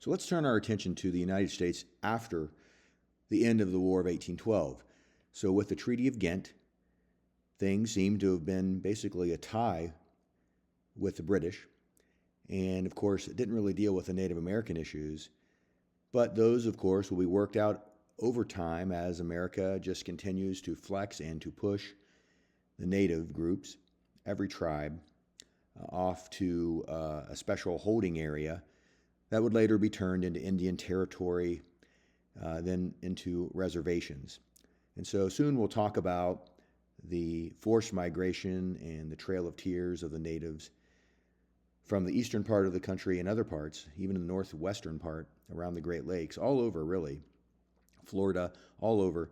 So let's turn our attention to the United States after the end of the War of 1812. So with the Treaty of Ghent, things seem to have been basically a tie with the British. And of course, it didn't really deal with the Native American issues, but those, of course, will be worked out over time as America just continues to flex and to push the native groups, every tribe, off to a special holding area that would later be turned into Indian territory, then into reservations. And so soon we'll talk about the forced migration and the Trail of Tears of the natives from the eastern part of the country and other parts, even in the northwestern part around the Great Lakes, all over really, Florida, all over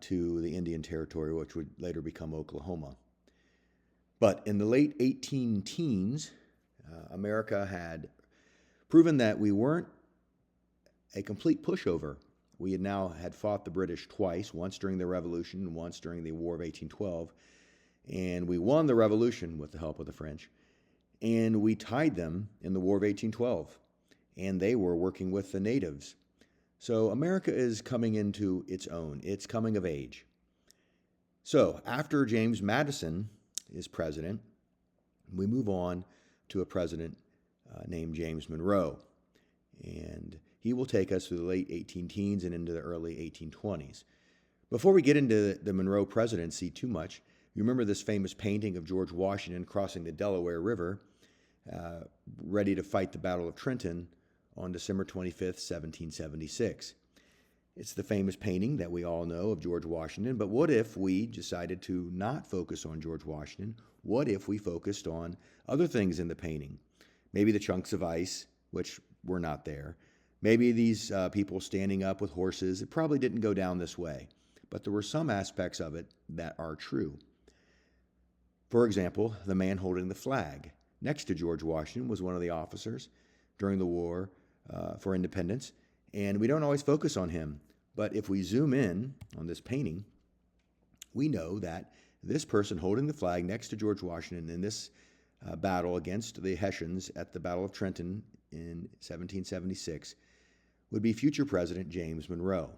to the Indian Territory, which would later become Oklahoma. But in the late 18 teens, America had proven that we weren't a complete pushover. We had fought the British twice, once during the Revolution and once during the War of 1812, and we won the Revolution with the help of the French, and we tied them in the War of 1812, and they were working with the natives. So America is coming into its own. It's coming of age. So after James Madison is president, we move on to a president named James Monroe. And he will take us through the late 18 teens and into the early 1820s. Before we get into the Monroe presidency too much, you remember this famous painting of George Washington crossing the Delaware River, ready to fight the Battle of Trenton on December 25th, 1776. It's the famous painting that we all know of George Washington, but what if we decided to not focus on George Washington? What if we focused on other things in the painting? Maybe the chunks of ice, which were not there. Maybe these people standing up with horses. It probably didn't go down this way, but there were some aspects of it that are true. For example, the man holding the flag next to George Washington was one of the officers during the War for Independence, and we don't always focus on him. But if we zoom in on this painting, we know that this person holding the flag next to George Washington in this battle against the Hessians at the Battle of Trenton in 1776 would be future President James Monroe.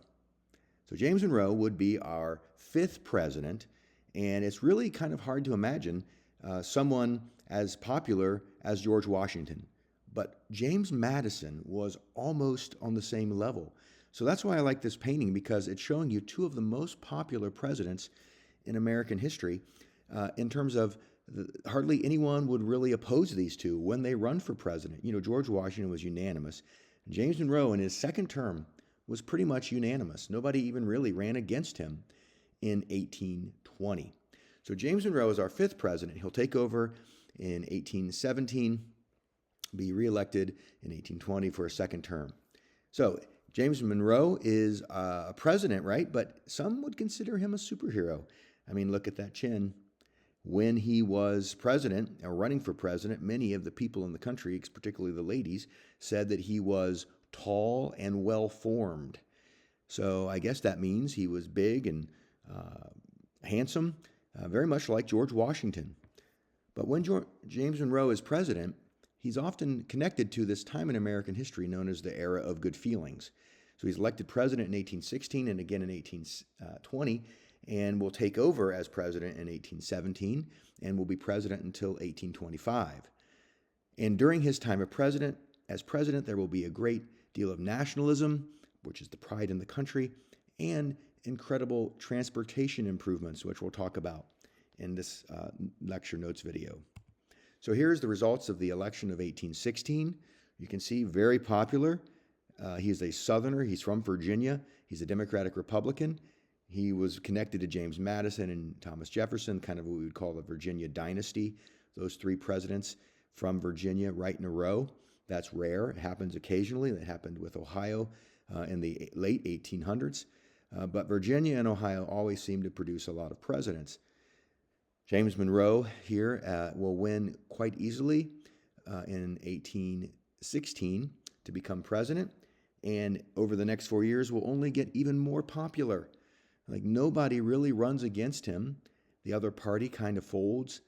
So James Monroe would be our fifth president, and it's really kind of hard to imagine someone as popular as George Washington. But James Madison was almost on the same level. So that's why I like this painting, because it's showing you two of the most popular presidents in American history in terms of hardly anyone would really oppose these two when they run for president. You know, George Washington was unanimous. James Monroe in his second term was pretty much unanimous. Nobody even really ran against him in 1820. So James Monroe is our fifth president. He'll take over in 1817, be reelected in 1820 for a second term. So James Monroe is a president, right? But some would consider him a superhero. I mean, look at that chin. When he was president or running for president, many of the people in the country, particularly the ladies, said that he was tall and well-formed. So I guess that means he was big and handsome, very much like George Washington. But when James Monroe is president, he's often connected to this time in American history known as the era of good feelings. So he's elected president in 1816 and again in 1820, and will take over as president in 1817 and will be president until 1825. And during his time as president, there will be a great deal of nationalism, which is the pride in the country, and incredible transportation improvements, which we'll talk about in this lecture notes video. So here's the results of the election of 1816. You can see very popular. He's a Southerner. He's from Virginia. He's a Democratic Republican. He was connected to James Madison and Thomas Jefferson, kind of what we would call the Virginia dynasty. Those three presidents from Virginia right in a row. That's rare. It happens occasionally. That happened with Ohio in the late 1800s. But Virginia and Ohio always seem to produce a lot of presidents. James Monroe here will win quite easily in 1816 to become president, and over the next 4 years will only get even more popular. Like nobody really runs against him. The other party kind of folds,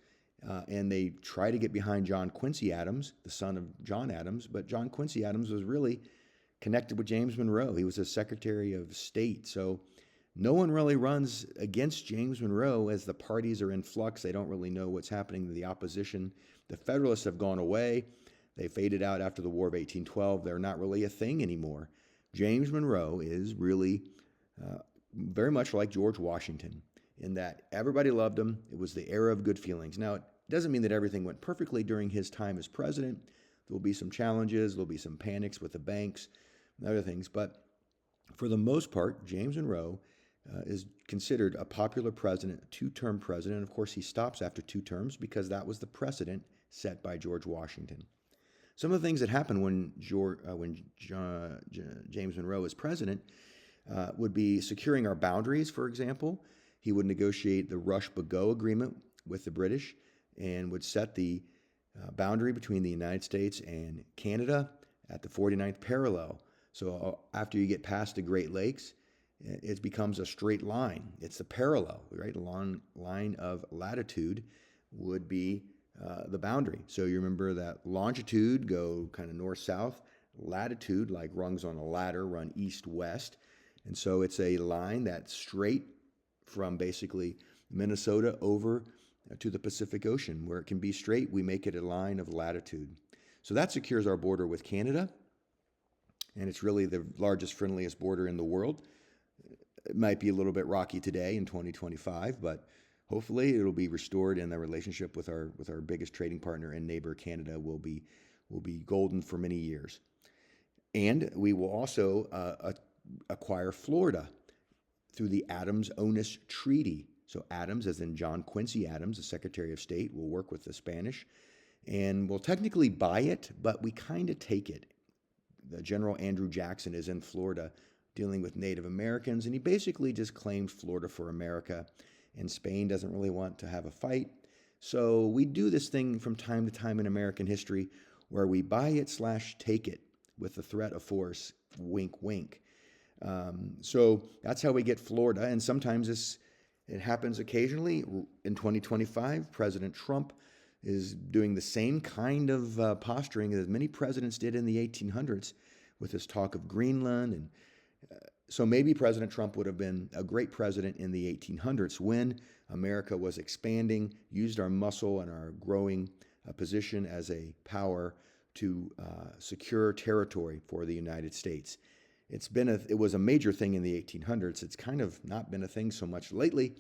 and they try to get behind John Quincy Adams, the son of John Adams, but John Quincy Adams was really connected with James Monroe. He was a Secretary of State. So no one really runs against James Monroe as the parties are in flux. They don't really know what's happening to the opposition. The Federalists have gone away. They faded out after the War of 1812. They're not really a thing anymore. James Monroe is really very much like George Washington in that everybody loved him. It was the era of good feelings. Now, it doesn't mean that everything went perfectly during his time as president. There will be some challenges. There'll be some panics with the banks and other things. But for the most part, James Monroe is considered a popular president, a two-term president. Of course, he stops after 2 terms because that was the precedent set by George Washington. Some of the things that happened when James Monroe was president would be securing our boundaries, for example. He would negotiate the Rush-Bagot Agreement with the British and would set the boundary between the United States and Canada at the 49th parallel. So after you get past the Great Lakes, it becomes a straight line. It's a parallel, right? A long line of latitude would be the boundary. So you remember that longitude, go kind of north-south. Latitude, like rungs on a ladder, run east-west. And so it's a line that's straight from basically Minnesota over to the Pacific Ocean. Where it can be straight, we make it a line of latitude. So that secures our border with Canada. And it's really the largest, friendliest border in the world. It might be a little bit rocky today in 2025, but hopefully it'll be restored, and the relationship with our biggest trading partner and neighbor, Canada, will be golden for many years. And we will also acquire Florida through the Adams-Onis Treaty. So Adams, as in John Quincy Adams, the Secretary of State, will work with the Spanish, and we'll technically buy it, but we kind of take it. The General Andrew Jackson is in Florida dealing with Native Americans, and he basically just claimed Florida for America, and Spain doesn't really want to have a fight. So we do this thing from time to time in American history where we buy it / take it with the threat of force, wink, wink. So that's how we get Florida, and sometimes it happens occasionally. In 2025, President Trump is doing the same kind of posturing as many presidents did in the 1800s with his talk of Greenland. And so maybe President Trump would have been a great president in the 1800s when America was expanding, used our muscle and our growing position as a power to secure territory for the United States. It was a major thing in the 1800s. It's kind of not been a thing so much lately,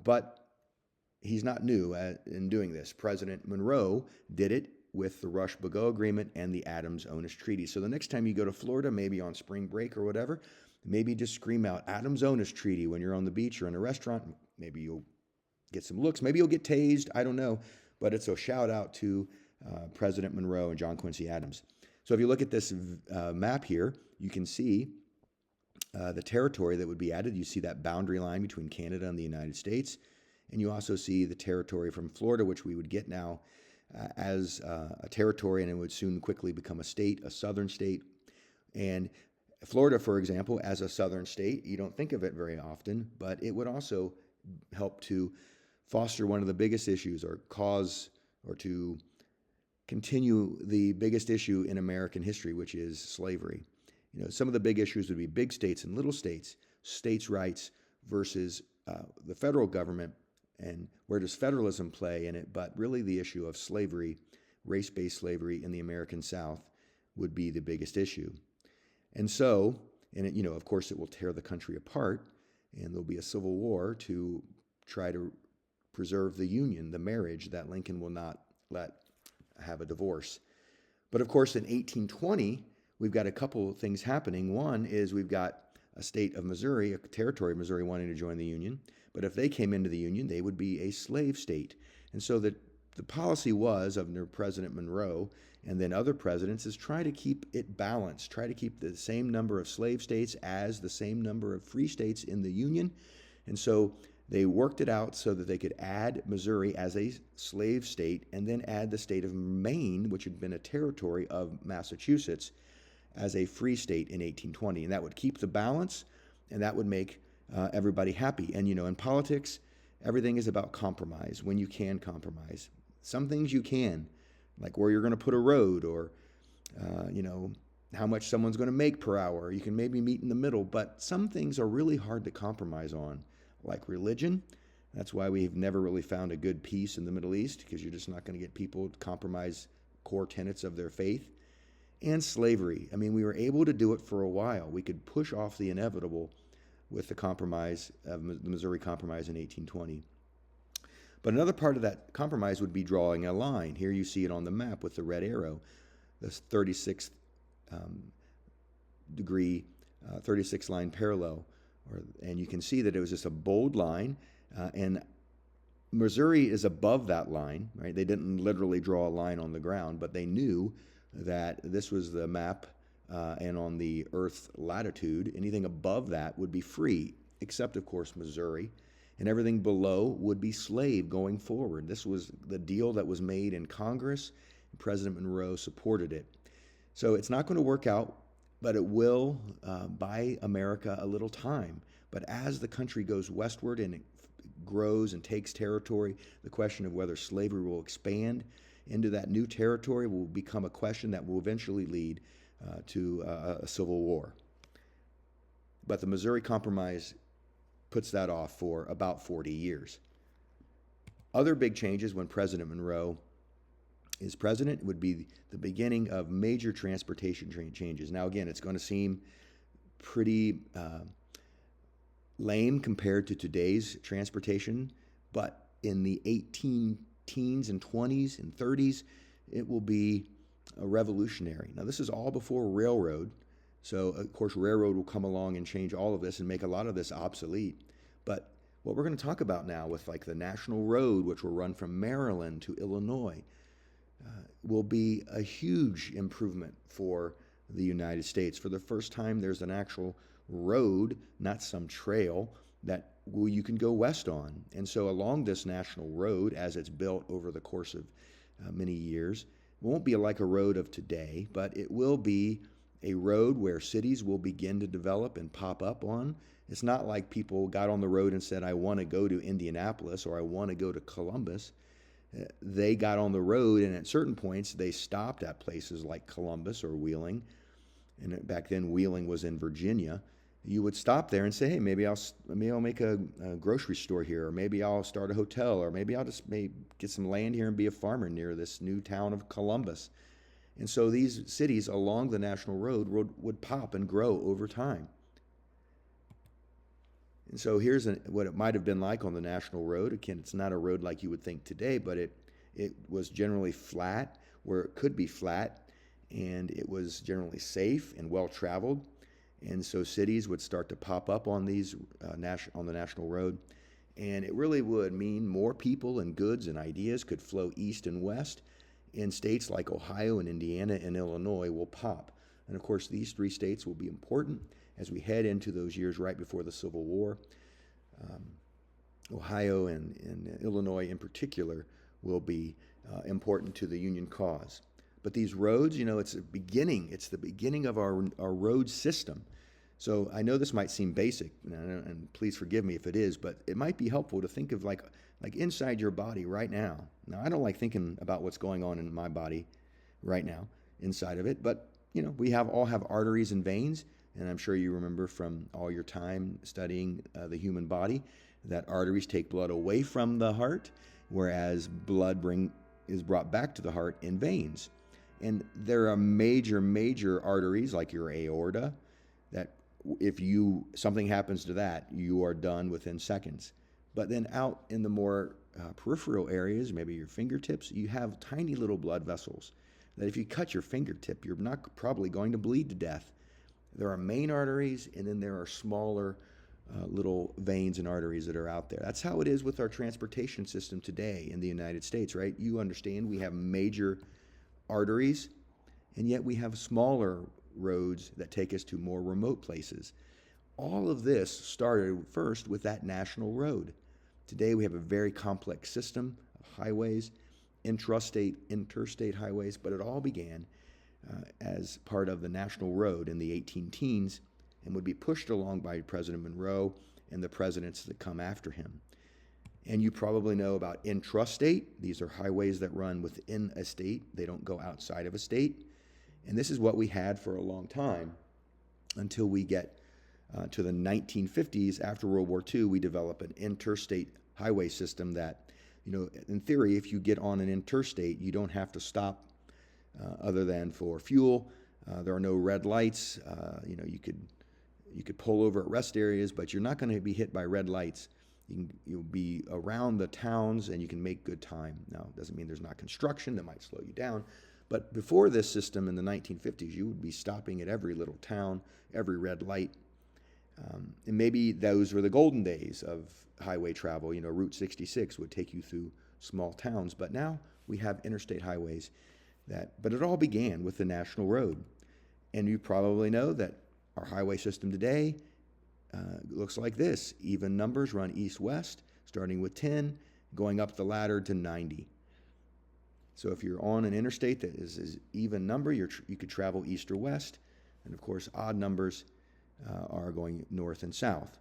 but he's not new in doing this. President Monroe did it with the Rush-Bagot Agreement and the Adams-Onis Treaty. So the next time you go to Florida, maybe on spring break or whatever, maybe just scream out Adams-Onis Treaty when you're on the beach or in a restaurant. Maybe you'll get some looks. Maybe you'll get tased. I don't know. But it's a shout out to President Monroe and John Quincy Adams. So if you look at this map here, you can see the territory that would be added. You see that boundary line between Canada and the United States. And you also see the territory from Florida, which we would get now as a territory, and it would soon quickly become a state, a southern state. And Florida, for example, as a southern state, you don't think of it very often, but it would also help to foster one of the biggest issues or cause or to continue the biggest issue in American history, which is slavery. Some of the big issues would be big states and little states, states' rights versus the federal government, and where does federalism play in it? But really the issue of slavery, race-based slavery in the American South would be the biggest issue. And so, of course, it will tear the country apart, and there'll be a civil war to try to preserve the union, the marriage that Lincoln will not let have a divorce. But of course, in 1820, we've got a couple of things happening. One is we've got a state of Missouri, a territory of Missouri wanting to join the Union. But if they came into the Union, they would be a slave state. And so the policy was of President Monroe and then other presidents is try to keep it balanced, try to keep the same number of slave states as the same number of free states in the Union. And so they worked it out so that they could add Missouri as a slave state and then add the state of Maine, which had been a territory of Massachusetts, as a free state in 1820. And that would keep the balance, and that would make everybody happy. And, in politics, everything is about compromise, when you can compromise. Some things you can, like where you're going to put a road or, how much someone's going to make per hour. You can maybe meet in the middle, but some things are really hard to compromise on, like religion. That's why we've never really found a good peace in the Middle East, because you're just not going to get people to compromise core tenets of their faith. And slavery. I mean, we were able to do it for a while. We could push off the inevitable with the compromise of the Missouri Compromise in 1820. But another part of that compromise would be drawing a line. Here you see it on the map with the red arrow, the 36th degree, 36 line parallel. And you can see that it was just a bold line. And Missouri is above that line, right? They didn't literally draw a line on the ground, but they knew that this was the map, and on the Earth's latitude, anything above that would be free, except, of course, Missouri. And everything below would be slave going forward. This was the deal that was made in Congress, and President Monroe supported it. So it's not going to work out, but it will buy America a little time. But as the country goes westward and it grows and takes territory, the question of whether slavery will expand into that new territory will become a question that will eventually lead to a civil war. But the Missouri Compromise puts that off for about 40 years. Other big changes when President Monroe is president would be the beginning of major transportation changes. Now, again, it's going to seem pretty lame compared to today's transportation, but in the 18 teens and 20s and 30s, it will be a revolutionary. Now, this is all before railroad, so of course railroad will come along and change all of this and make a lot of this obsolete. But what we're going to talk about now with like the National Road, which will run from Maryland to Illinois, will be a huge improvement for the United States. For the first time, there's an actual road, not some trail, that you can go west on. And so along this national road, as it's built over the course of many years, it won't be like a road of today, but it will be a road where cities will begin to develop and pop up on. It's not like people got on the road and said, I want to go to Indianapolis or I want to go to Columbus. They got on the road, and at certain points they stopped at places like Columbus or Wheeling. And back then Wheeling was in Virginia. You would stop there and say, hey, maybe I'll make a grocery store here, or maybe I'll start a hotel, or maybe I'll just get some land here and be a farmer near this new town of Columbus. And so these cities along the National Road would pop and grow over time. And so here's what it might have been like on the National Road. Again, it's not a road like you would think today, but it was generally flat, where it could be flat, and it was generally safe and well-traveled. And so cities would start to pop up on these on the National Road, and it really would mean more people and goods and ideas could flow east and west, and states like Ohio and Indiana and Illinois will pop. And of course, these three states will be important as we head into those years right before the Civil War. Ohio and Illinois in particular will be important to the Union cause. But these roads, it's a beginning. It's the beginning of our road system. So I know this might seem basic, and please forgive me if it is, but it might be helpful to think of like inside your body right now. Now, I don't like thinking about what's going on in my body right now inside of it, but we all have arteries and veins, and I'm sure you remember from all your time studying the human body that arteries take blood away from the heart, whereas blood is brought back to the heart in veins. And there are major arteries like your aorta that if something happens to that, you are done within seconds. But then out in the more peripheral areas, maybe your fingertips, you have tiny little blood vessels that if you cut your fingertip, you're not probably going to bleed to death. There are main arteries, and then there are smaller little veins and arteries that are out there. That's how it is with our transportation system today in the United States, right? You understand we have major arteries, and yet we have smaller roads that take us to more remote places. All of this started first with that national road. Today we have a very complex system of highways, intrastate, interstate highways, but it all began as part of the national road in the 18 teens and would be pushed along by President Monroe and the presidents that come after him. And you probably know about intrastate. These are highways that run within a state. They don't go outside of a state. And this is what we had for a long time until we get to the 1950s. After World War II, we develop an interstate highway system that, in theory, if you get on an interstate, you don't have to stop other than for fuel. There are no red lights. You could pull over at rest areas, but you're not going to be hit by red lights. You'll be around the towns and you can make good time. Now, it doesn't mean there's not construction that might slow you down, but before this system in the 1950s, you would be stopping at every little town, every red light. And maybe those were the golden days of highway travel. Route 66 would take you through small towns, but now we have interstate highways but it all began with the National Road. And you probably know that our highway system today looks like this. Even numbers run east-west, starting with 10, going up the ladder to 90. So if you're on an interstate that is even number, you could travel east or west. And of course, odd numbers are going north and south.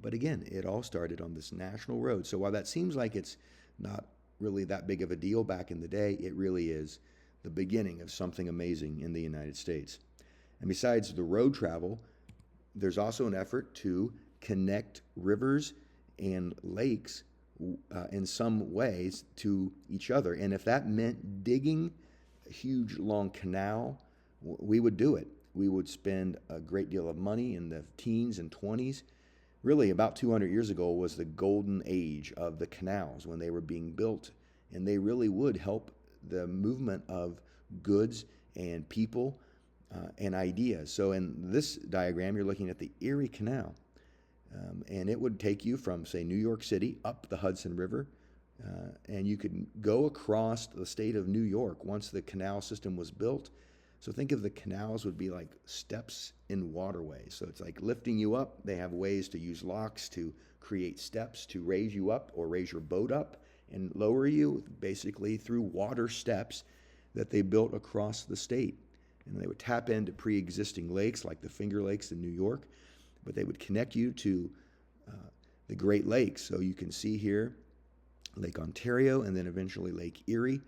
But again, it all started on this national road. So while that seems like it's not really that big of a deal back in the day, it really is the beginning of something amazing in the United States. And besides the road travel, there's also an effort to connect rivers and lakes in some ways to each other. And if that meant digging a huge long canal, we would do it. We would spend a great deal of money in the teens and 20s. Really, about 200 years ago was the golden age of the canals when they were being built, and they really would help the movement of goods and people and ideas. So in this diagram, you're looking at the Erie Canal, and it would take you from, say, New York City up the Hudson River, and you could go across the state of New York once the canal system was built. So think of the canals would be like steps in waterways. So it's like lifting you up. They have ways to use locks to create steps to raise you up or raise your boat up and lower you, basically through water steps that they built across the state. And they would tap into pre-existing lakes like the Finger Lakes in New York, but they would connect you to the Great Lakes. So you can see here Lake Ontario and then eventually Lake Erie.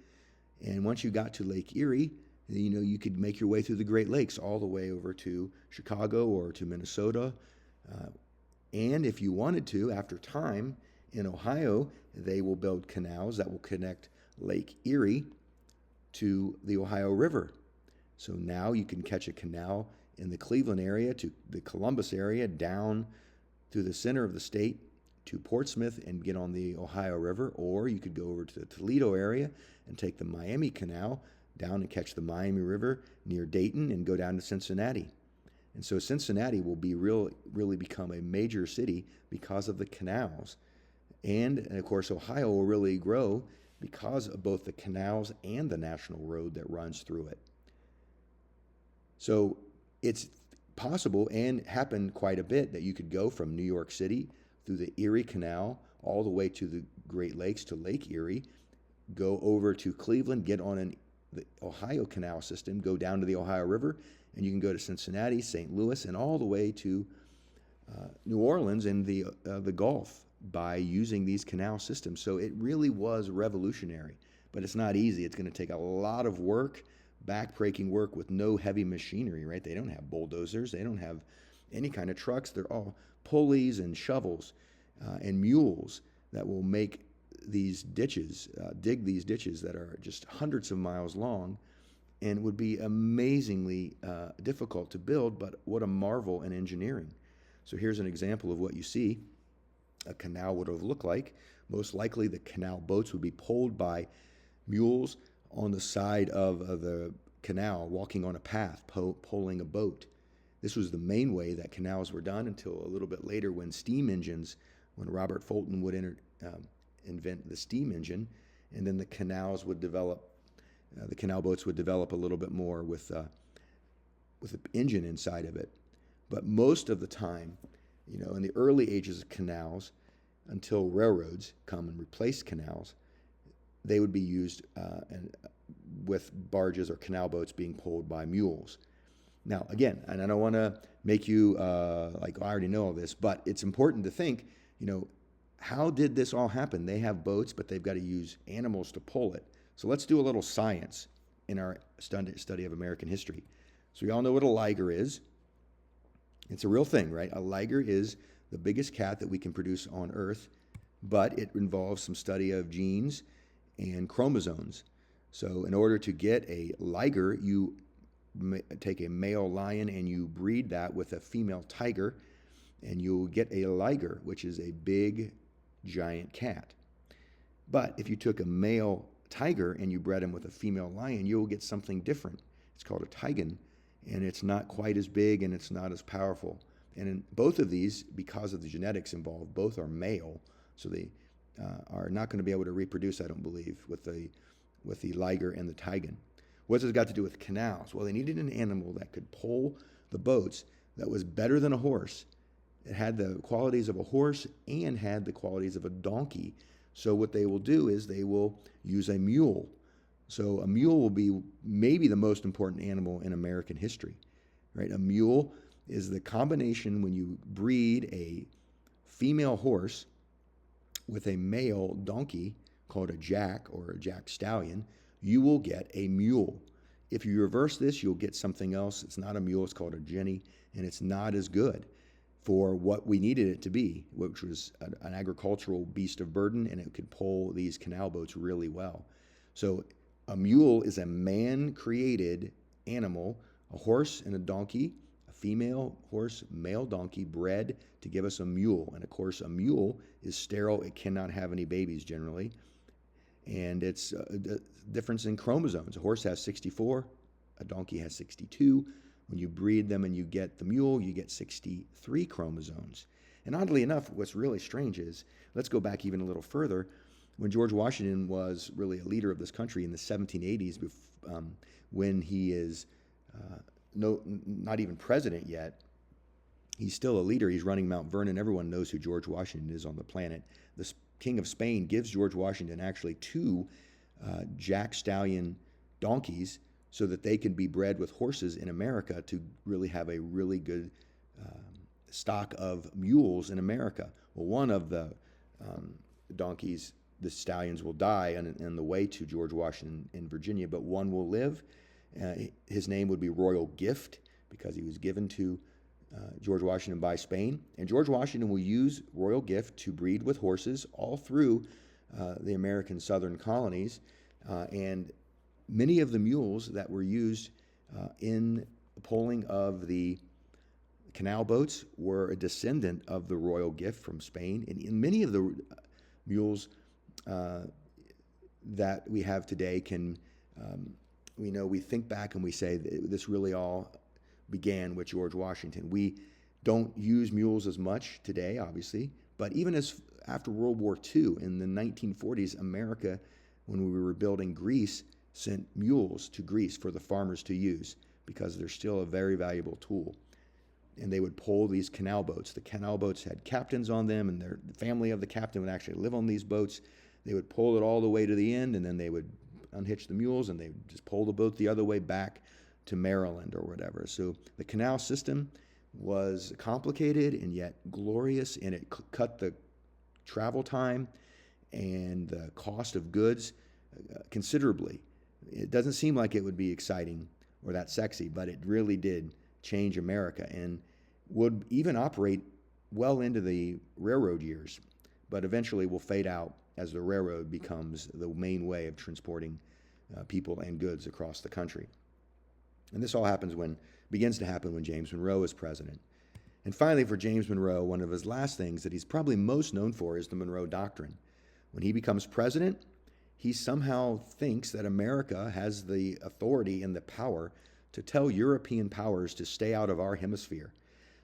And once you got to Lake Erie, you could make your way through the Great Lakes all the way over to Chicago or to Minnesota. And if you wanted to, after time, in Ohio, they will build canals that will connect Lake Erie to the Ohio River. So now you can catch a canal in the Cleveland area to the Columbus area, down through the center of the state to Portsmouth and get on the Ohio River, or you could go over to the Toledo area and take the Miami Canal down and catch the Miami River near Dayton and go down to Cincinnati. And so Cincinnati will be really become a major city because of the canals. And of course, Ohio will really grow because of both the canals and the national road that runs through it. So it's possible and happened quite a bit that you could go from New York City through the Erie Canal all the way to the Great Lakes to Lake Erie, go over to Cleveland, get on the Ohio Canal system, go down to the Ohio River, and you can go to Cincinnati, St. Louis, and all the way to New Orleans and the Gulf by using these canal systems. So it really was revolutionary, but it's not easy. It's going to take a lot of work, back-breaking work with no heavy machinery, right? They don't have bulldozers. They don't have any kind of trucks. They're all pulleys and shovels and mules that will make these ditches, dig these ditches that are just hundreds of miles long and would be amazingly difficult to build, but what a marvel in engineering. So here's an example of what you see a canal would have looked like. Most likely the canal boats would be pulled by mules on the side of the canal, walking on a path, pulling a boat. This was the main way that canals were done until a little bit later when Robert Fulton would invent the steam engine, and then the canals would develop, the canal boats would develop a little bit more with an engine inside of it. But most of the time, in the early ages of canals, until railroads come and replace canals, they would be used with barges or canal boats being pulled by mules. Now, again, and I don't want to make you like, I already know all this, but it's important to think, how did this all happen? They have boats, but they've got to use animals to pull it. So let's do a little science. in our study of American history. So we all know what a liger is. It's a real thing, right? A liger is the biggest cat that we can produce on Earth, but it involves some study of genes and chromosomes. So in order to get a liger, you take a male lion and you breed that with a female tiger, and you'll get a liger, which is a big, giant cat. But if you took a male tiger and you bred him with a female lion, you'll get something different. It's called a tigon, and it's not quite as big and it's not as powerful. And in both of these, because of the genetics involved, both are male, so they are not going to be able to reproduce, I don't believe, with the liger and the tigon. What's this got to do with canals? Well, they needed an animal that could pull the boats that was better than a horse. It had the qualities of a horse and had the qualities of a donkey. So what they will do is they will use a mule. So a mule will be maybe the most important animal in American history, right? A mule is the combination when you breed a female horse with a male donkey called a jack or a jack stallion, you will get a mule. If you reverse this, you'll get something else. It's not a mule, it's called a jenny, and it's not as good for what we needed it to be, which was an agricultural beast of burden, and it could pull these canal boats really well. So a mule is a man-created animal, a horse and a donkey, a female horse, male donkey, bred to give us a mule. And of course, a mule is sterile. It cannot have any babies generally. And it's a difference in chromosomes. A horse has 64, a donkey has 62. When you breed them and you get the mule, you get 63 chromosomes. And oddly enough, what's really strange is, let's go back even a little further, when George Washington was really a leader of this country in the 1780s, when he is not even president yet, he's still a leader. He's running Mount Vernon. Everyone knows who George Washington is on the planet. The King of Spain gives George Washington actually 2 Jack Stallion donkeys so that they can be bred with horses in America to really have a really good stock of mules in America. Well, one of the donkeys, the stallions, will die on the way to George Washington in Virginia, but one will live. His name would be Royal Gift because he was given to George Washington by Spain. And George Washington will use Royal Gift to breed with horses all through the American southern colonies. And many of the mules that were used in pulling of the canal boats were a descendant of the Royal Gift from Spain. And in many of the mules that we have today we think back and we say this really all began with George Washington. We don't use mules as much today, obviously, but even after World War II in the 1940s, America, when we were rebuilding Greece, sent mules to Greece for the farmers to use because they're still a very valuable tool. And they would pull these canal boats. The canal boats had captains on them, and the family of the captain would actually live on these boats. They would pull it all the way to the end, and then they would unhitch the mules, and they would just pull the boat the other way back to Maryland or whatever. So the canal system was complicated and yet glorious, and it cut the travel time and the cost of goods considerably. It doesn't seem like it would be exciting or that sexy, but it really did change America and would even operate well into the railroad years, but eventually will fade out as the railroad becomes the main way of transporting people and goods across the country. And this all begins to happen when James Monroe is president. And finally, for James Monroe, one of his last things that he's probably most known for is the Monroe Doctrine. When he becomes president, he somehow thinks that America has the authority and the power to tell European powers to stay out of our hemisphere.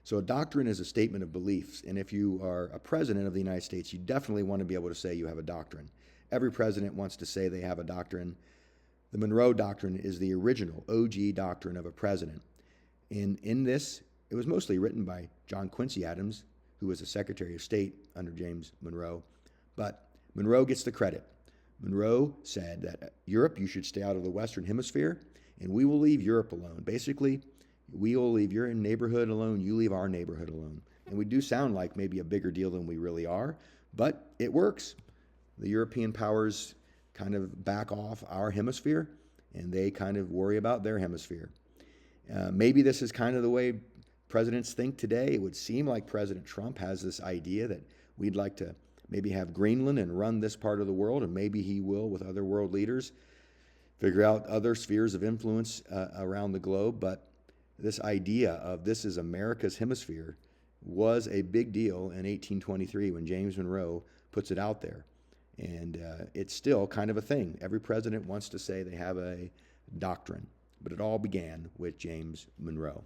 So a doctrine is a statement of beliefs, and if you are a president of the United States, you definitely want to be able to say you have a doctrine. Every president wants to say they have a doctrine. The Monroe Doctrine is the original OG doctrine of a president. And in this, it was mostly written by John Quincy Adams, who was the Secretary of State under James Monroe. But Monroe gets the credit. Monroe said that Europe, you should stay out of the Western Hemisphere, and we will leave Europe alone. Basically, we will leave your neighborhood alone, you leave our neighborhood alone. And we do sound like maybe a bigger deal than we really are, but it works. The European powers kind of back off our hemisphere, and they kind of worry about their hemisphere. Maybe this is kind of the way presidents think today. It would seem like President Trump has this idea that we'd like to maybe have Greenland and run this part of the world, and maybe he will, with other world leaders, figure out other spheres of influence around the globe. But this idea of this is America's hemisphere was a big deal in 1823 when James Monroe puts it out there. And it's still kind of a thing. Every president wants to say they have a doctrine, but it all began with James Monroe.